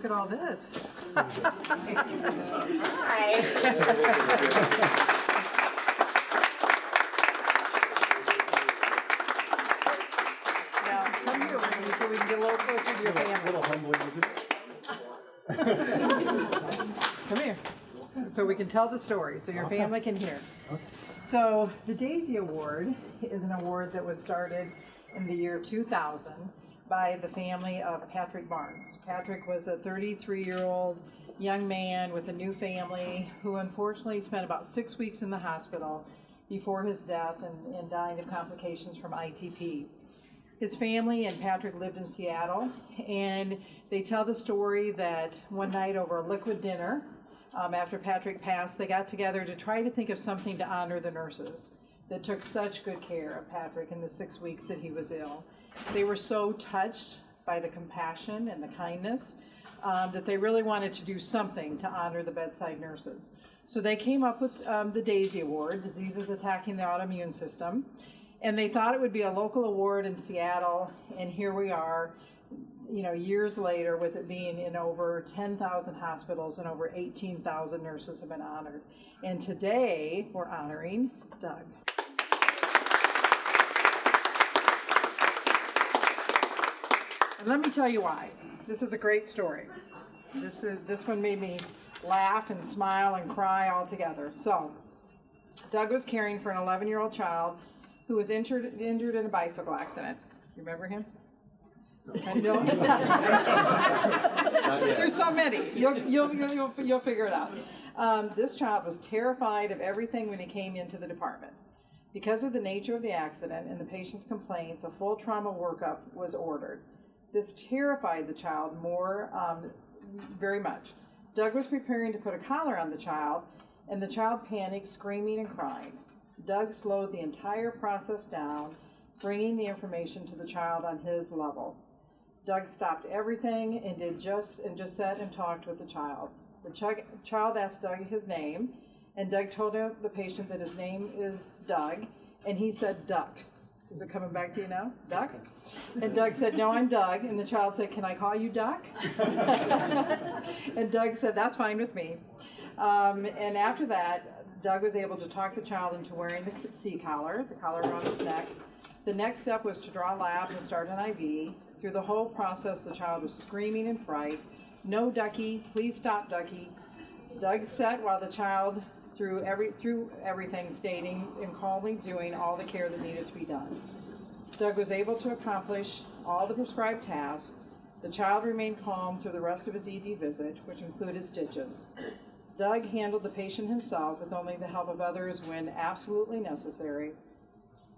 look at all this. Hi. Now, come here with me so we can get a little closer to your family. A little humbling, isn't it? Come here, so we can tell the story, so your family can hear. So the Daisy Award is an award that was started in the year 2000 by the family of Patrick Barnes. Patrick was a 33-year-old young man with a new family who unfortunately spent about 6 weeks in the hospital before his death and dying of complications from ITP. His family and Patrick lived in Seattle, and they tell the story that one night over a liquid dinner, after Patrick passed, they got together to try to think of something to honor the nurses that took such good care of Patrick in the 6 weeks that he was ill. They were so touched by the compassion and the kindness that they really wanted to do something to honor the bedside nurses. So they came up with the Daisy Award, Diseases Attacking the Autoimmune System, and they thought it would be a local award in Seattle, and here we are, years later, with it being in over 10,000 hospitals and over 18,000 nurses have been honored. And today, we're honoring Doug. And let me tell you why. This is a great story. This one made me laugh and smile and cry all together. So, Doug was caring for an 11-year-old child who was injured in a bicycle accident. You remember him? No. There's so many. You'll figure it out. This child was terrified of everything when he came into the department. Because of the nature of the accident and the patient's complaints, a full trauma workup was ordered. This terrified the child very much. Doug was preparing to put a collar on the child, and the child panicked, screaming and crying. Doug slowed the entire process down, bringing the information to the child on his level. Doug stopped everything and just sat and talked with the child. The child asked Doug his name, and Doug told the patient that his name is Doug, and he said, "Duck." Is it coming back to you now? Duck? And Doug said, "No, I'm Doug." And the child said, "Can I call you Duck?" And Doug said, "That's fine with me." And after that, Doug was able to talk the child into wearing the C collar, the collar around his neck. The next step was to draw labs and start an IV. Through the whole process, the child was screaming in fright. "No, Ducky, please stop, Ducky." Doug sat while the child through everything, stating and calmly doing all the care that needed to be done. Doug was able to accomplish all the prescribed tasks. The child remained calm through the rest of his ED visit, which included stitches. Doug handled the patient himself with only the help of others when absolutely necessary.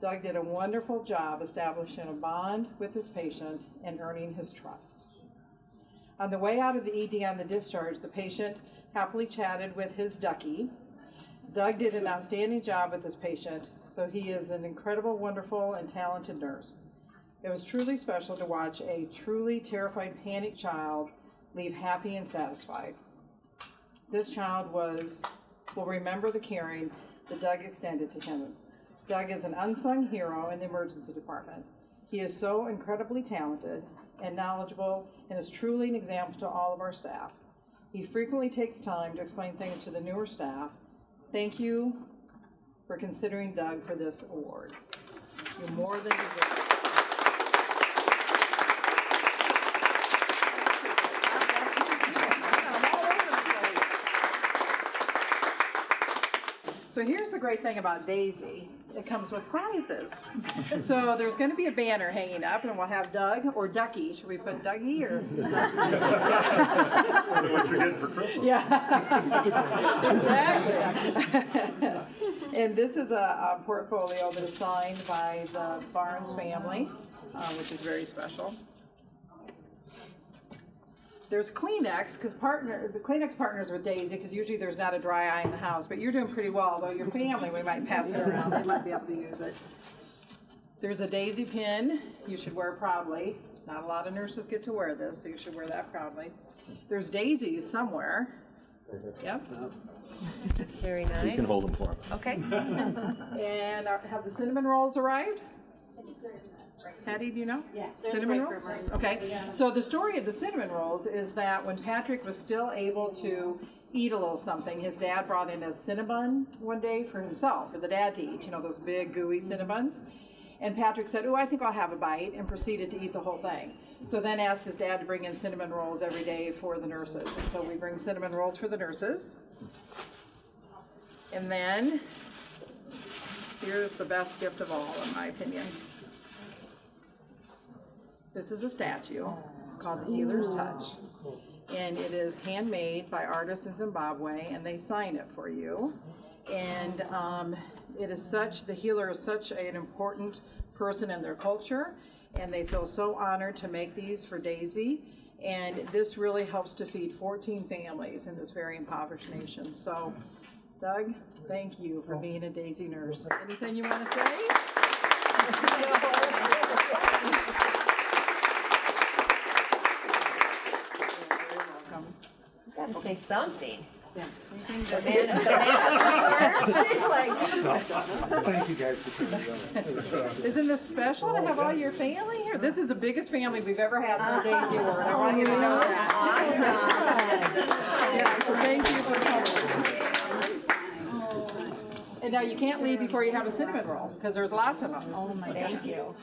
Doug did a wonderful job establishing a bond with his patient and earning his trust. On the way out of the ED on the discharge, the patient happily chatted with his Ducky. Doug did an outstanding job with this patient, so he is an incredible, wonderful, and talented nurse. It was truly special to watch a truly terrified, panicked child leave happy and satisfied. This child will remember the caring that Doug extended to him. Doug is an unsung hero in the emergency department. He is so incredibly talented and knowledgeable and is truly an example to all of our staff. He frequently takes time to explain things to the newer staff. Thank you for considering Doug for this award. You more than deserve it. So here's the great thing about Daisy. It comes with prizes. So there's going to be a banner hanging up, and we'll have Doug or Ducky. Should we put Dougie or? What you're getting for Christmas. Yeah, exactly. And this is a portfolio that is signed by the Barnes family, which is very special. There's Kleenex, because the Kleenex partners with Daisy, because usually there's not a dry eye in the house, but you're doing pretty well, though your family, we might pass it around, they might be able to use it. There's a Daisy pin, you should wear proudly. Not a lot of nurses get to wear this, so you should wear that proudly. There's daisies somewhere. Yep. Very nice. You can hold them for him. Okay. And have the cinnamon rolls arrived? Patty, do you know? Yeah. Cinnamon rolls? Okay. So the story of the cinnamon rolls is that when Patrick was still able to eat a little something, his dad brought in a Cinnabon one day for himself, for the dad to eat, you know, those big gooey Cinnabons. And Patrick said, oh, I think I'll have a bite, and proceeded to eat the whole thing. So then asked his dad to bring in cinnamon rolls every day for the nurses. And so we bring cinnamon rolls for the nurses. And then, here's the best gift of all, in my opinion. This is a statue called the Healer's Touch. And it is handmade by artists in Zimbabwe, and they sign it for you. And it is the healer is such an important person in their culture, and they feel so honored to make these for Daisy. And this really helps to feed 14 families in this very impoverished nation. So, Doug, thank you for being a Daisy nurse. Anything you want to say? Gotta say something. Thank you guys for coming down. Isn't this special to have all your family here? This is the biggest family we've ever had for Daisy Award. I want you to know that. Yeah, so thank you for coming. And now you can't leave before you have a cinnamon roll, because there's lots of them. Thank you.